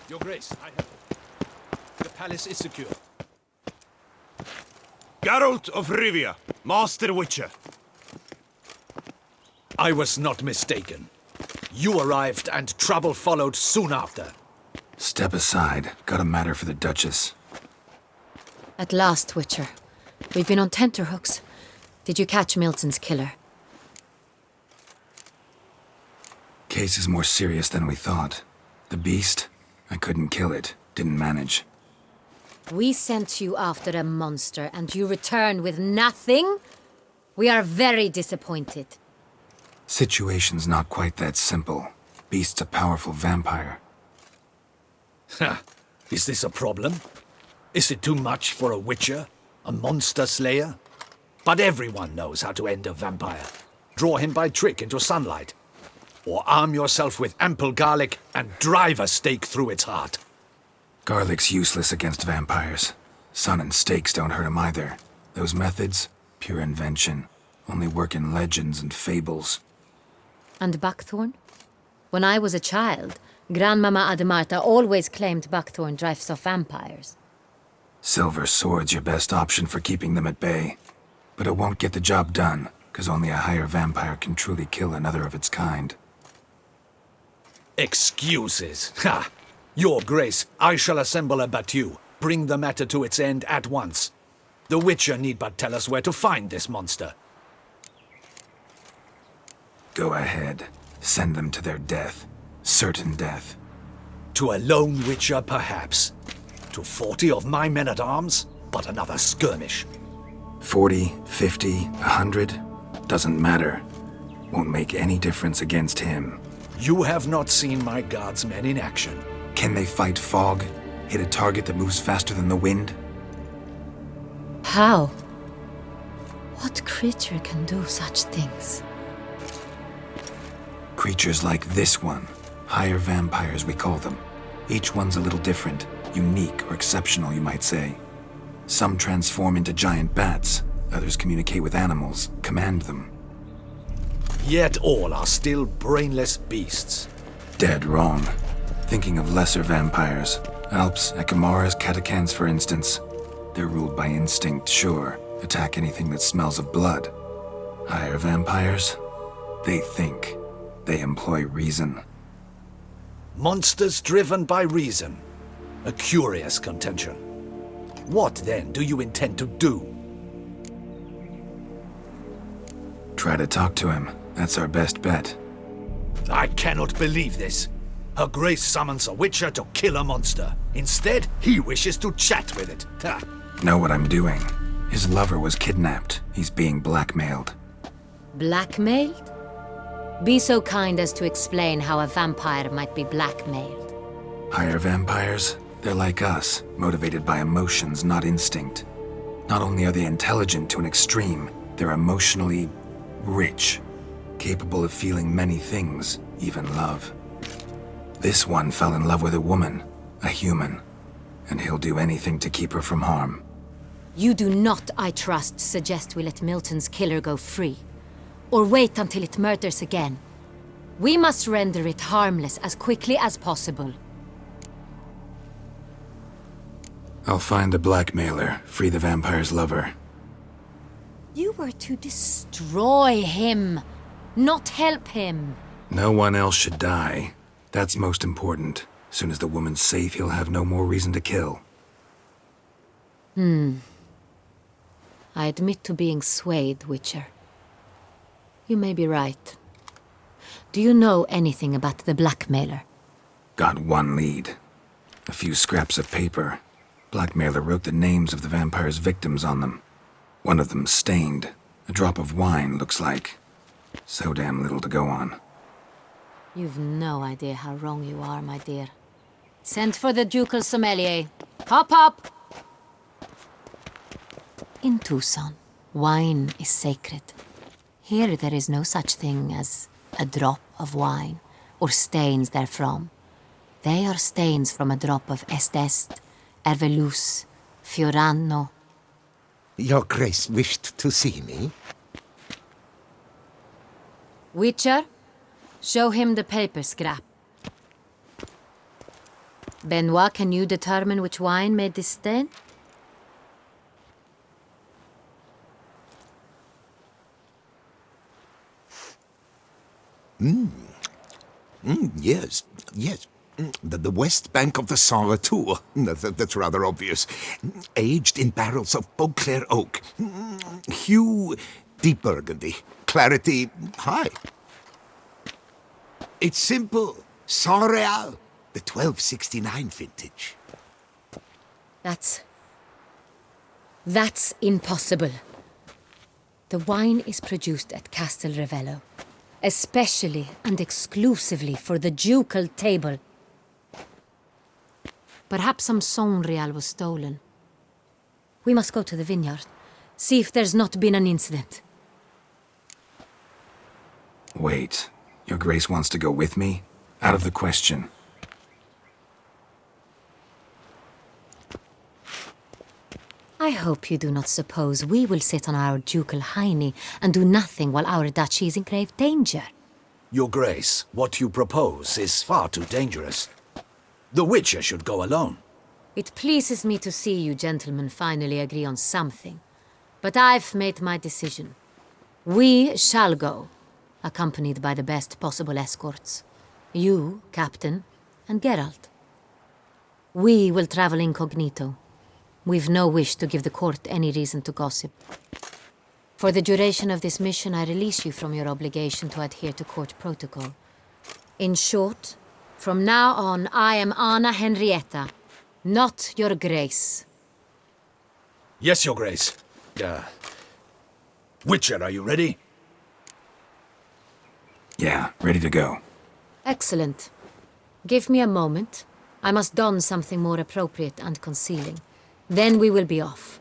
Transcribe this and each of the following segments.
Your Grace, I have... The palace is secure. Geralt of Rivia, Master Witcher. I was not mistaken. You arrived and trouble followed soon after. Step aside. Got a matter for the Duchess. At last, Witcher. We've been on tenterhooks. Did you catch Milton's killer? Case is more serious than we thought. The beast? I couldn't kill it. Didn't manage. We sent you after a monster, and you returned with nothing? We are very disappointed. Situation's not quite that simple. Beast's a powerful vampire. Ha! Is this a problem? Is it too much for a Witcher? A monster slayer? But everyone knows how to end a vampire. Draw him by trick into sunlight. Or arm yourself with ample garlic and drive a stake through its heart. Garlic's useless against vampires. Sun and stakes don't hurt him either. Those methods, pure invention. Only work in legends and fables. And buckthorn? When I was a child, Grandmama Ademarta always claimed buckthorn drives off vampires. Silver sword's your best option for keeping them at bay. But it won't get the job done, because only a higher vampire can truly kill another of its kind. Excuses. Ha! Your Grace, I shall assemble a battue. Bring the matter to its end at once. The Witcher need but tell us where to find this monster. Go ahead. Send them to their death. Certain death. To a lone Witcher, perhaps. To 40 of my men-at-arms, but another skirmish. 40, 50, 100? Doesn't matter. Won't make any difference against him. You have not seen my guardsmen in action. Can they fight fog? Hit a target that moves faster than the wind? How? What creature can do such things? Creatures like this one. Higher vampires, we call them. Each one's a little different. Unique or exceptional, you might say. Some transform into giant bats. Others communicate with animals, command them. Yet all are still brainless beasts. Dead wrong. Thinking of lesser vampires. Alps, Ekamaras, Catacans, for instance. They're ruled by instinct, sure. Attack anything that smells of blood. Higher vampires? They think. They employ reason. Monsters driven by reason. A curious contention. What, then, do you intend to do? Try to talk to him. That's our best bet. I cannot believe this. Her Grace summons a Witcher to kill a monster. Instead, he wishes to chat with it. Ha! Know what I'm doing. His lover was kidnapped. He's being blackmailed. Blackmailed? Be so kind as to explain how a vampire might be blackmailed. Higher vampires? They're like us, motivated by emotions, not instinct. Not only are they intelligent to an extreme, they're emotionally rich, capable of feeling many things, even love. This one fell in love with a woman, a human, and he'll do anything to keep her from harm. You do not, I trust, suggest we let Milton's killer go free. Or wait until it murders again. We must render it harmless as quickly as possible. I'll find the blackmailer, free the vampire's lover. You were to destroy him, not help him. No one else should die. That's most important. Soon as the woman's safe, he'll have no more reason to kill. I admit to being swayed, Witcher. You may be right. Do you know anything about the blackmailer? Got one lead. A few scraps of paper. Blackmailer wrote the names of the vampire's victims on them. One of them stained. A drop of wine, looks like. So damn little to go on. You've no idea how wrong you are, my dear. Send for the ducal sommelier. Hop, hop! In Tucson, wine is sacred. Here there is no such thing as a drop of wine, or stains therefrom. They are stains from a drop of Est, Ervelus, Fiorano. Your Grace wished to see me? Witcher, show him the paper scrap. Benoit, can you determine which wine made this stain? Yes, yes. The west bank of the Saint Latour. That's rather obvious. Aged in barrels of Beauclair oak. Hue, deep burgundy. Clarity, high. It's simple. Saint Real, the 1269 vintage. That's impossible. The wine is produced at Castel Ravello, especially and exclusively for the ducal table. Perhaps some Saint Real was stolen. We must go to the vineyard, see if there's not been an incident. Wait, Your Grace wants to go with me? Out of the question. I hope you do not suppose we will sit on our ducal hiney and do nothing while our duchy is in grave danger. Your Grace, what you propose is far too dangerous. The Witcher should go alone. It pleases me to see you gentlemen finally agree on something. But I've made my decision. We shall go, accompanied by the best possible escorts. You, Captain, and Geralt. We will travel incognito. We've no wish to give the court any reason to gossip. For the duration of this mission, I release you from your obligation to adhere to court protocol. In short, from now on, I am Anna Henrietta, not your Grace. Yes, Your Grace. Witcher, are you ready? Yeah, ready to go. Excellent. Give me a moment. I must don something more appropriate and concealing. Then we will be off.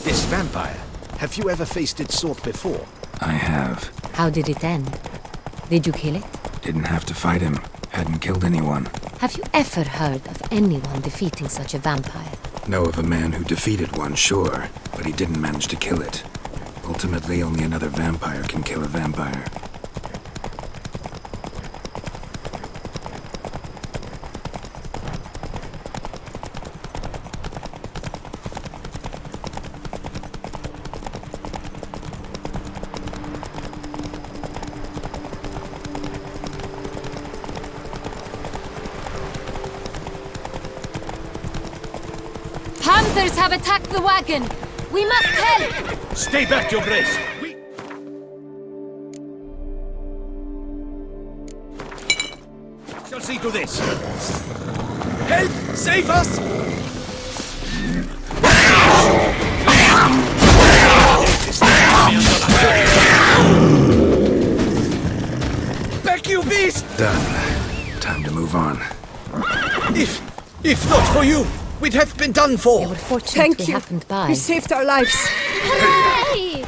This vampire, have you ever faced its sort before? I have. How did it end? Did you kill it? Didn't have to fight him. Hadn't killed anyone. Have you ever heard of anyone defeating such a vampire? Know of a man who defeated one, sure, but he didn't manage to kill it. Ultimately, only another vampire can kill a vampire. Panthers have attacked the wagon! We must help! Stay back, Your Grace! Shall see to this. Help! Save us! Back, you beast! Done. Time to move on. If not for you, we'd have been done for. They were fortunate Thank we you. happened by. You saved our lives. Hooray!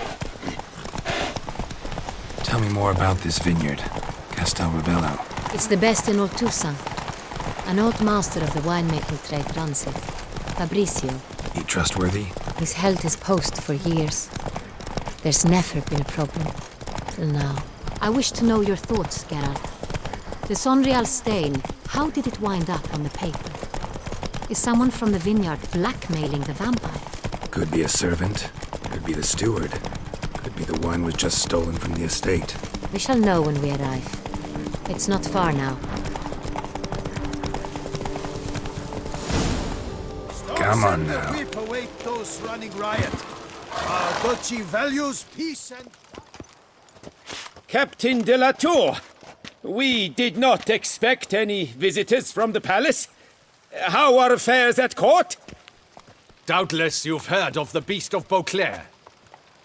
Tell me more about this vineyard. Castel Ravello. It's the best in all Toussaint. An old master of the winemaking trade runs it. Fabricio. He trustworthy? He's held his post for years. There's never been a problem. Till now. I wish to know your thoughts, Geralt. The Sonreal stain, how did it wind up on the paper? Is someone from the vineyard blackmailing the vampire? Could be a servant. Could be the steward. Could be the wine was just stolen from the estate. We shall know when we arrive. It's not far now. Come on now. Whip away those running riot. Our duchy values peace and... Captain de la Tour, we did not expect any visitors from the palace. How are affairs at court? Doubtless you've heard of the Beast of Beauclair.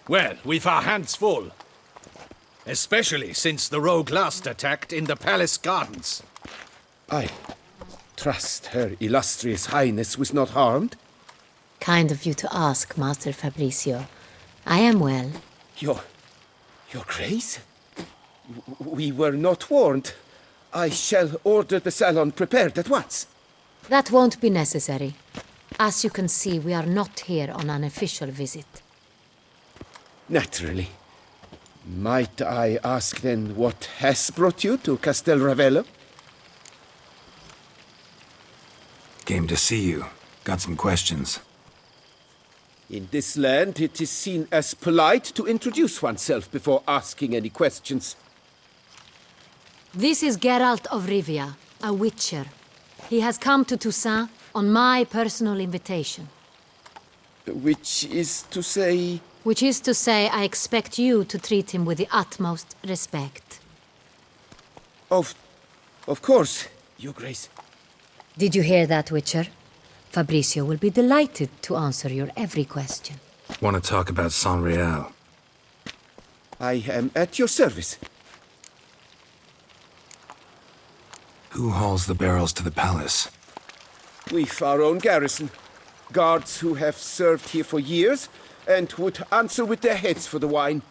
Well, we've our hands full. Especially since the rogue last attacked in the palace gardens. I trust Her Illustrious Highness was not harmed. Kind of you to ask, Master Fabricio. I am well. Your Grace? We were not warned. I shall order the salon prepared at once. That won't be necessary. As you can see, we are not here on an official visit. Naturally. Might I ask then what has brought you to Castel Ravello? Came to see you. Got some questions. In this land, it is seen as polite to introduce oneself before asking any questions. This is Geralt of Rivia, a witcher. He has come to Toussaint on my personal invitation. Which is to say... Which is to say, I expect you to treat him with the utmost respect. Of course, Your Grace. Did you hear that, Witcher? Fabricio will be delighted to answer your every question. Want to talk about San Real? I am at your service. Who hauls the barrels to the palace? We've our own garrison. Guards who have served here for years and would answer with their heads for the wine.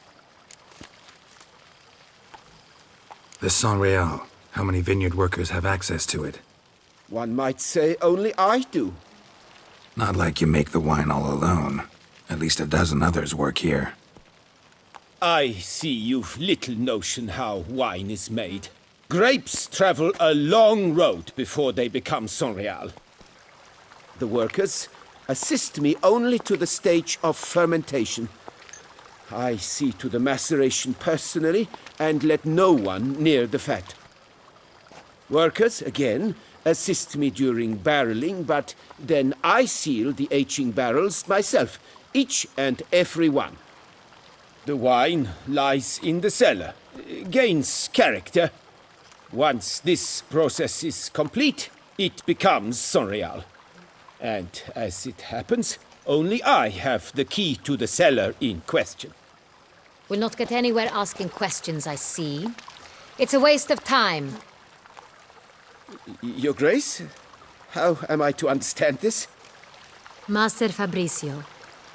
The San Real. How many vineyard workers have access to it? One might say only I do. Not like you make the wine all alone. At least a dozen others work here. I see you've little notion how wine is made. Grapes travel a long road before they become San Real. The workers assist me only to the stage of fermentation. I see to the maceration personally and let no one near the fat. Workers, again, assist me during barreling, but then I seal the aging barrels myself, each and every one. The wine lies in the cellar, gains character. Once this process is complete, it becomes San Real. And as it happens, only I have the key to the cellar in question. We'll not get anywhere asking questions, I see. It's a waste of time. Your Grace? How am I to understand this? Master Fabricio,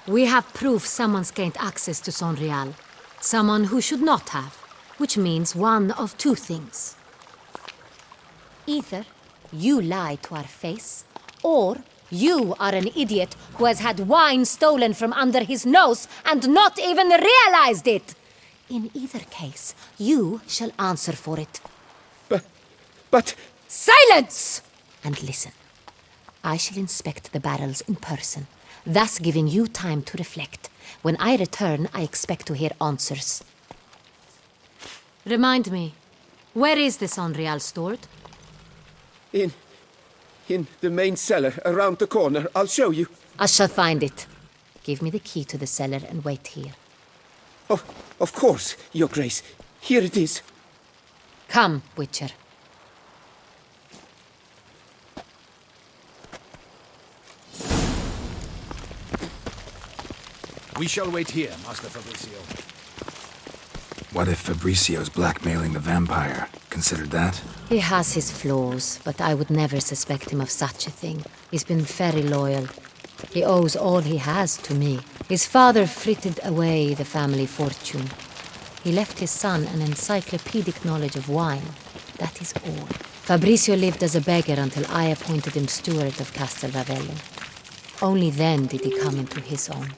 we have proof someone's gained access to San Real. Someone who should not have, which means one of two things. Either you lie to our face, or you are an idiot who has had wine stolen from under his nose and not even realized it. In either case, you shall answer for it. But... Silence! And listen. I shall inspect the barrels in person, thus giving you time to reflect. When I return, I expect to hear answers. Remind me, where is the San Real stored? In the main cellar, around the corner. I'll show you. I shall find it. Give me the key to the cellar and wait here. Oh, of course, Your Grace. Here it is. Come, Witcher. We shall wait here, Master Fabricio. What if Fabricio's blackmailing the vampire? Considered that? He has his flaws, but I would never suspect him of such a thing. He's been very loyal. He owes all he has to me. His father frittered away the family fortune. He left his son an encyclopedic knowledge of wine. That is all. Fabricio lived as a beggar until I appointed him steward of Castel Ravello. Only then did he come into his own.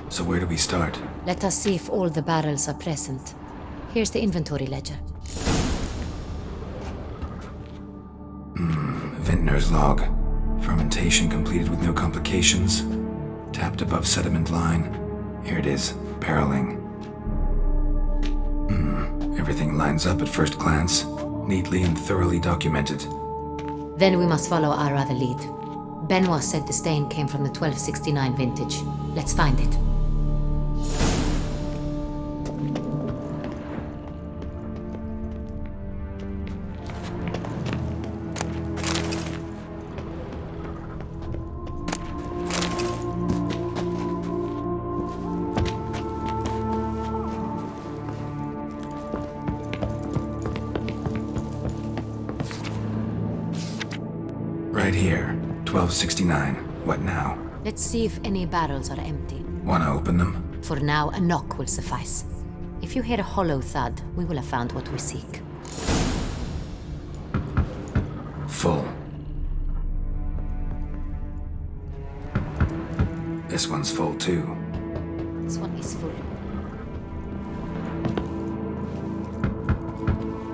So where do we start? Let us see if all the barrels are present. Here's the inventory ledger. Vintner's log. Fermentation completed with no complications. Tapped above sediment line. Here it is. Barreling. Everything lines up at first glance. Neatly and thoroughly documented. Then we must follow our other lead. Benoit said the stain came from the 1269 vintage. Let's find it. right here. 1269. What now? Let's see if any barrels are empty. Wanna open them? For now, a knock will suffice. If you hear a hollow thud, we will have found what we seek. Full. This one's full too. This one is full.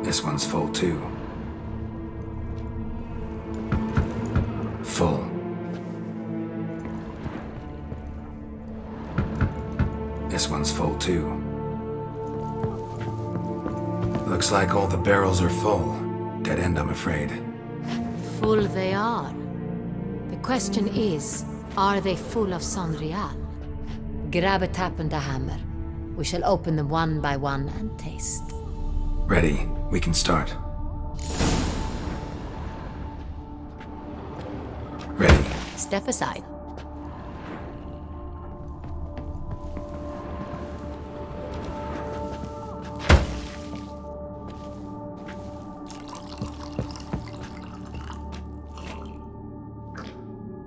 This one's full too. Full. This one's full too. Looks like all the barrels are full. Dead end, I'm afraid. Full they are. The question is, are they full of Sonrial? Grab a tap and a hammer. We shall open them one by one and taste. Ready. We can start. Ready. Step aside.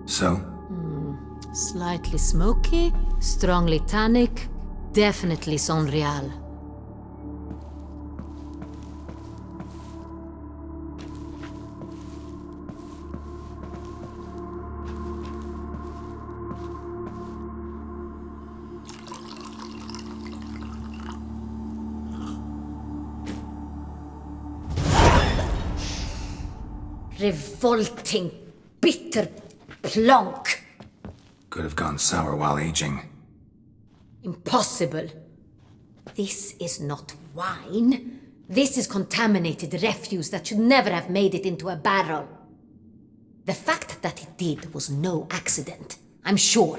So? Slightly smoky, strongly tannic, definitely Sonrial. Revolting, bitter plonk. Could have gone sour while aging. Impossible. This is not wine. This is contaminated refuse that should never have made it into a barrel. The fact that it did was no accident, I'm sure.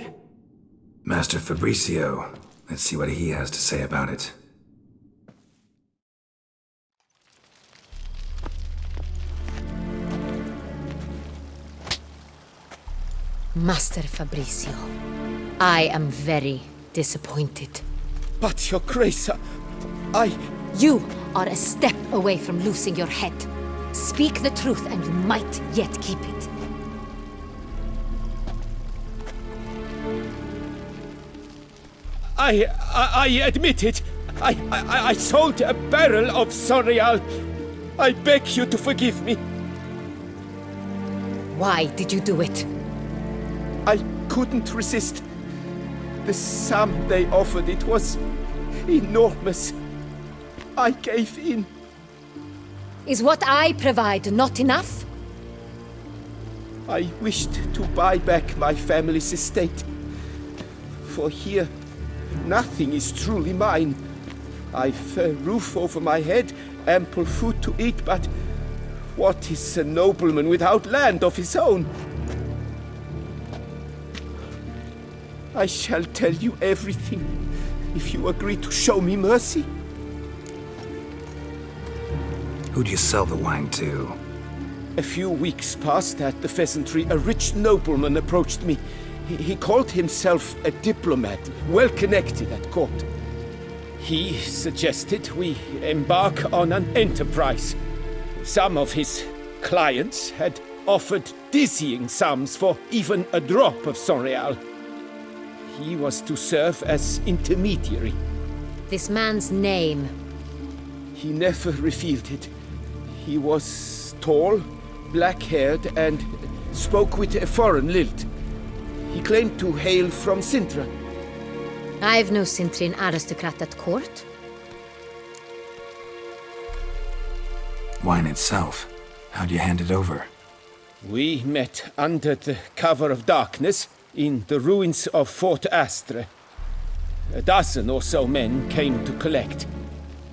Master Fabricio. Let's see what he has to say about it. Master Fabricio, I am very disappointed. But, Your Grace, I... You are a step away from losing your head. Speak the truth and you might yet keep it. I admit it. I sold a barrel of Sonrial. I beg you to forgive me. Why did you do it? I couldn't resist. The sum they offered, it was enormous. I gave in. Is what I provide not enough? I wished to buy back my family's estate. For here, nothing is truly mine. I've a roof over my head, ample food to eat, but what is a nobleman without land of his own? I shall tell you everything, if you agree to show me mercy. Who'd you sell the wine to? A few weeks past at the pheasantry, a rich nobleman approached me. He called himself a diplomat, well connected at court. He suggested we embark on an enterprise. Some of his clients had offered dizzying sums for even a drop of Sonrial. He was to serve as intermediary. This man's name. He never revealed it. He was tall, black-haired, and spoke with a foreign lilt. He claimed to hail from Sintra. I've no Sintrin aristocrat at court. Wine itself. How'd you hand it over? We met under the cover of darkness in the ruins of Fort Astre. A dozen or so men came to collect.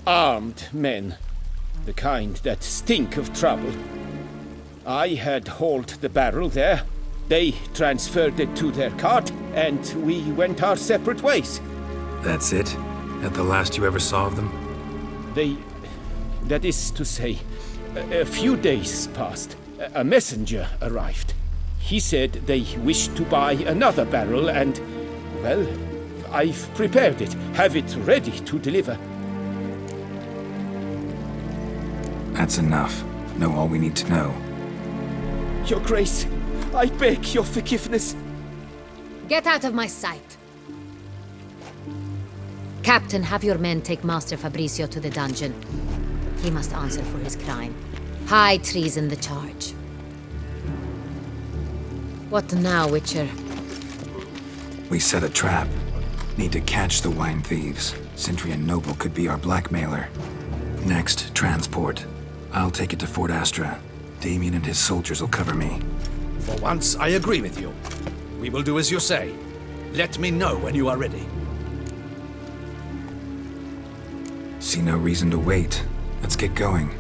Armed men. The kind that stink of trouble. I had hauled the barrel there. They transferred it to their cart, and we went our separate ways. That's it? That the last you ever saw of them? That is to say, a few days passed. A messenger arrived. He said they wished to buy another barrel and, well, I've prepared it, have it ready to deliver. That's enough. Know all we need to know. Your Grace, I beg your forgiveness. Get out of my sight. Captain, have your men take Master Fabrizio to the dungeon. He must answer for his crime. High treason the charge. What now, Witcher? We set a trap. Need to catch the wine thieves. Sindri and Noble could be our blackmailer. Next, transport. I'll take it to Fort Astra. Damien and his soldiers will cover me. For once, I agree with you. We will do as you say. Let me know when you are ready. See no reason to wait. Let's get going.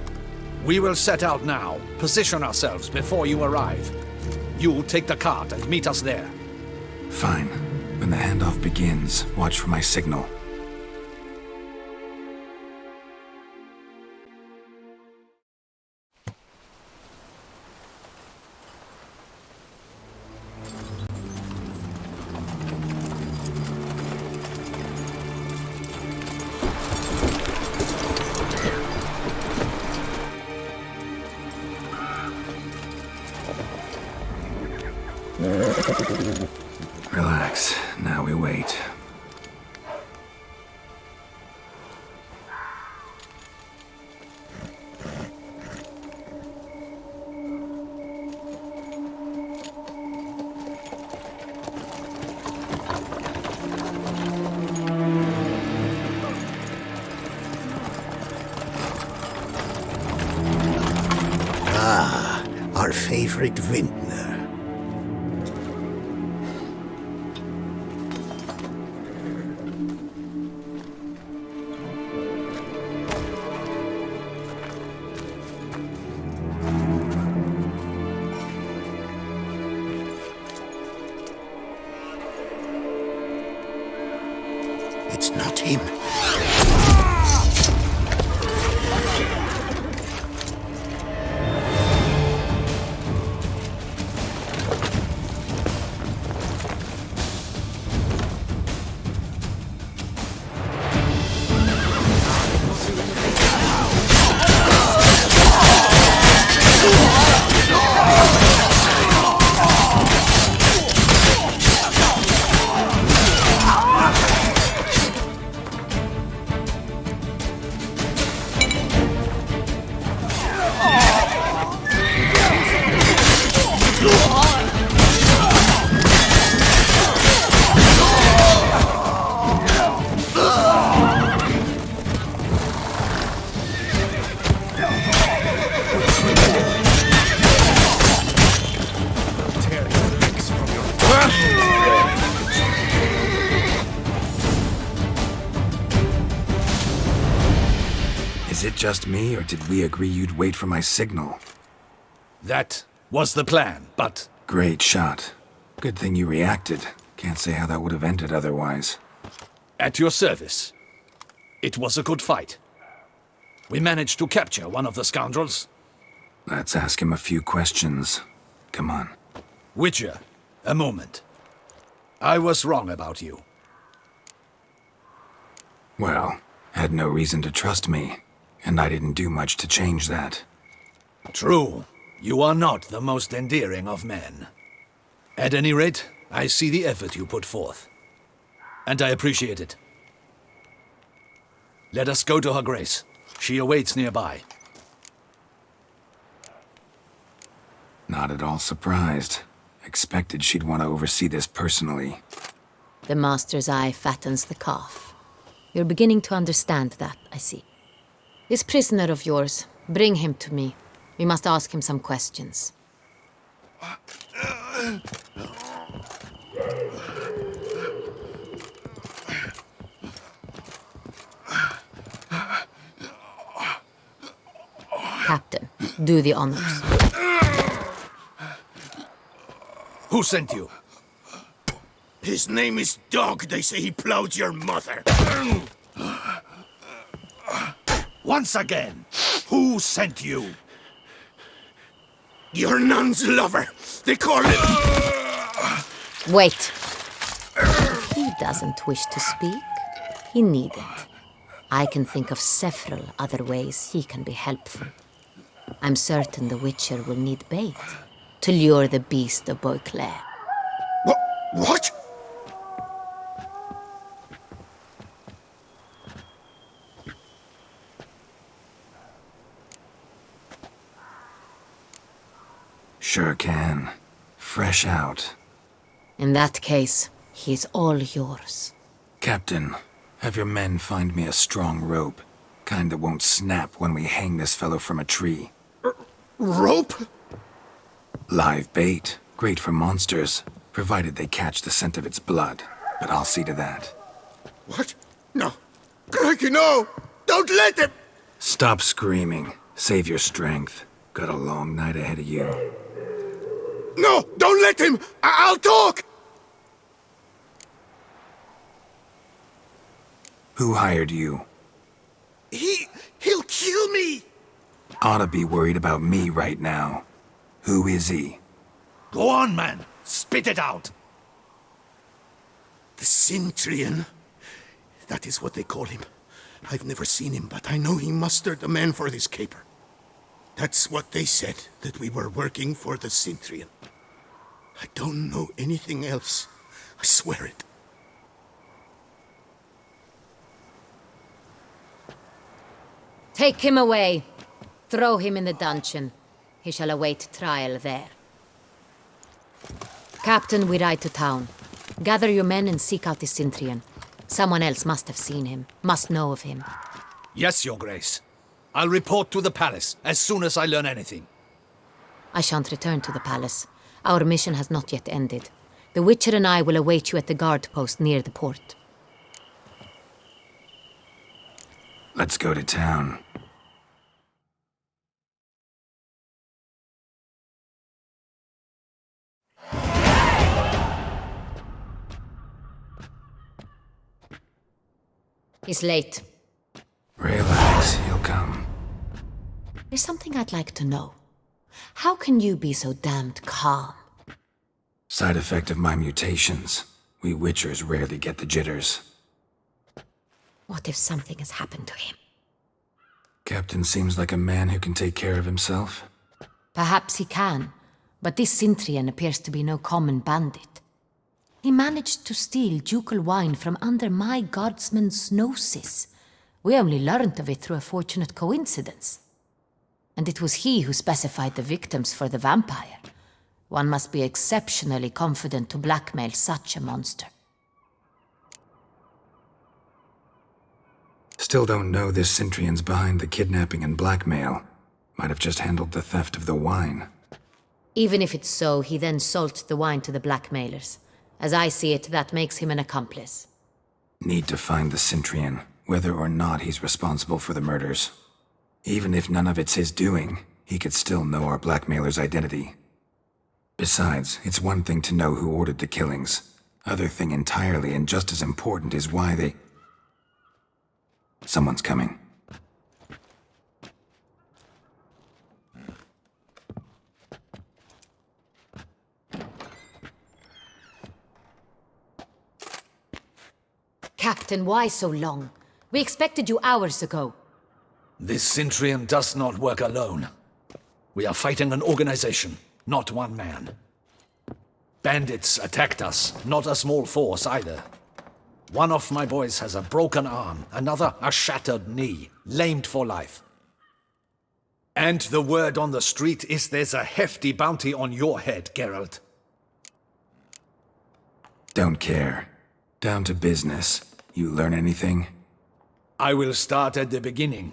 We will set out now. Position ourselves before you arrive. You take the cart and meet us there. Fine. When the handoff begins, watch for my signal. Relax. Now we wait. Our favorite vintner. It's not him. Is it just me, or did we agree you'd wait for my signal? That was the plan, but Great shot. Good thing you reacted. Can't say how that would have ended otherwise. at your service. It was a good fight. We managed to capture one of the scoundrels. Let's ask him a few questions. Come on. Witcher, a moment. I was wrong about you. Well, had no reason to trust me, and I didn't do much to change that. True, you are not the most endearing of men. At any rate, I see the effort you put forth. And I appreciate it. Let us go to her grace. She awaits nearby. Not at all surprised. Expected she'd want to oversee this personally. The master's eye fattens the calf. You're beginning to understand that, I see. This prisoner of yours, bring him to me. We must ask him some questions. Captain, do the honors. Who sent you? His name is Dog. They say he plowed your mother. Once again, who sent you? Your nun's lover. They call him... Wait. If he doesn't wish to speak, he needn't. I can think of several other ways he can be helpful. I'm certain the Witcher will need bait to lure the beast of Beauclair. What? Sure can. Fresh out. In that case, he's all yours. Captain, have your men find me a strong rope. Kind that won't snap when we hang this fellow from a tree. Rope? Live bait. Great for monsters, provided they catch the scent of its blood. But I'll see to that. What? No. Crikey, no! Don't let him! Stop screaming. Save your strength. Got a long night ahead of you. No! Don't let him! I'll talk! Who hired you? He'll kill me! Oughta be worried about me right now. Who is he? Go on, man. Spit it out. The Cintrian. That is what they call him. I've never seen him, but I know he mustered a man for this caper. That's what they said, that we were working for the Cintrian. I don't know anything else. I swear it. Take him away. Throw him in the dungeon. He shall await trial there. Captain, we ride to town. Gather your men and seek out the Cintrian. Someone else must have seen him, must know of him. Yes, Your Grace. I'll report to the palace as soon as I learn anything. I shan't return to the palace. Our mission has not yet ended. The Witcher and I will await you at the guard post near the port. Let's go to town. He's late. Relax, he'll come. There's something I'd like to know. How can you be so damned calm? Side effect of my mutations. We Witchers rarely get the jitters. What if something has happened to him? Captain seems like a man who can take care of himself. Perhaps he can, but this Cintrian appears to be no common bandit. He managed to steal ducal wine from under my guardsman's noses. We only learned of it through a fortunate coincidence. And it was he who specified the victims for the vampire. One must be exceptionally confident to blackmail such a monster. Still don't know this Cintrian's behind the kidnapping and blackmail. Might have just handled the theft of the wine. Even if it's so, he then sold the wine to the blackmailers. As I see it, that makes him an accomplice. Need to find the Cintrian, whether or not he's responsible for the murders. Even if none of it's his doing, he could still know our blackmailer's identity. Besides, it's one thing to know who ordered the killings. Other thing entirely, and just as important, is why they... Someone's coming. Captain, why so long? We expected you hours ago. This Cintrian does not work alone. We are fighting an organization, not one man. Bandits attacked us, not a small force either. One of my boys has a broken arm, another a shattered knee, lamed for life. And the word on the street is there's a hefty bounty on your head, Geralt. Don't care. Down to business. You learn anything? I will start at the beginning.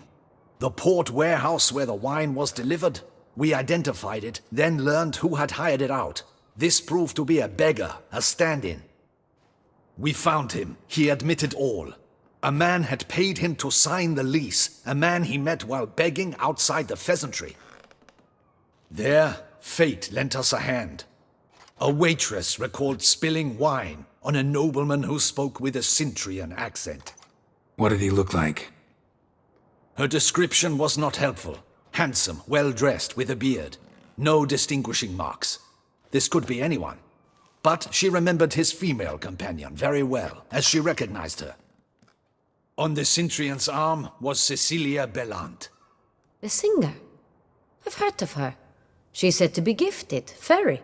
The port warehouse where the wine was delivered. We identified it, then learned who had hired it out. This proved to be a beggar, a stand-in. We found him. He admitted all. A man had paid him to sign the lease, a man he met while begging outside the pheasantry. There, fate lent us a hand. A waitress recalled spilling wine on a nobleman who spoke with a Cintrian accent. What did he look like? Her description was not helpful. Handsome, well-dressed, with a beard. No distinguishing marks. This could be anyone. But she remembered his female companion very well, as she recognized her. On the Cintrian's arm was Cecilia Bellant. The singer? I've heard of her. She's said to be gifted. Fairy.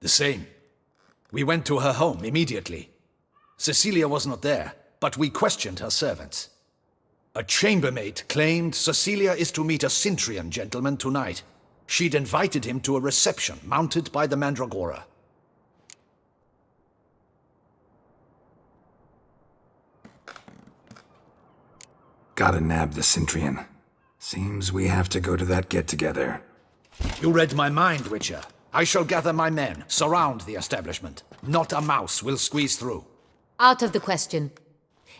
The same. We went to her home immediately. Cecilia was not there, but we questioned her servants. A chambermaid claimed Cecilia is to meet a Cintrian gentleman tonight. She'd invited him to a reception mounted by the Mandragora. Gotta nab the Cintrian. Seems we have to go to that get-together. You read my mind, Witcher. I shall gather my men, surround the establishment. Not a mouse will squeeze through. Out of the question.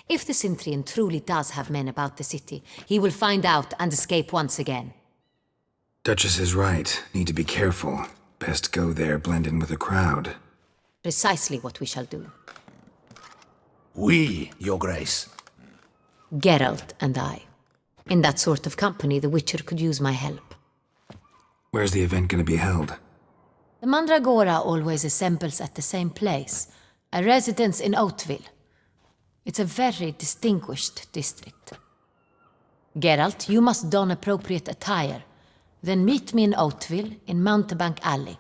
If the Cintrian truly does have men about the city, he will find out and escape once again. Duchess is right. Need to be careful. Best go there, blend in with the crowd. Precisely what we shall do. We, Your Grace. Geralt and I. In that sort of company, the Witcher could use my help. Where's the event gonna be held? The Mandragora always assembles at the same place, a residence in Oatville. It's a very distinguished district. Geralt, you must don appropriate attire. Then meet me in Oatville in Mountebank Alley.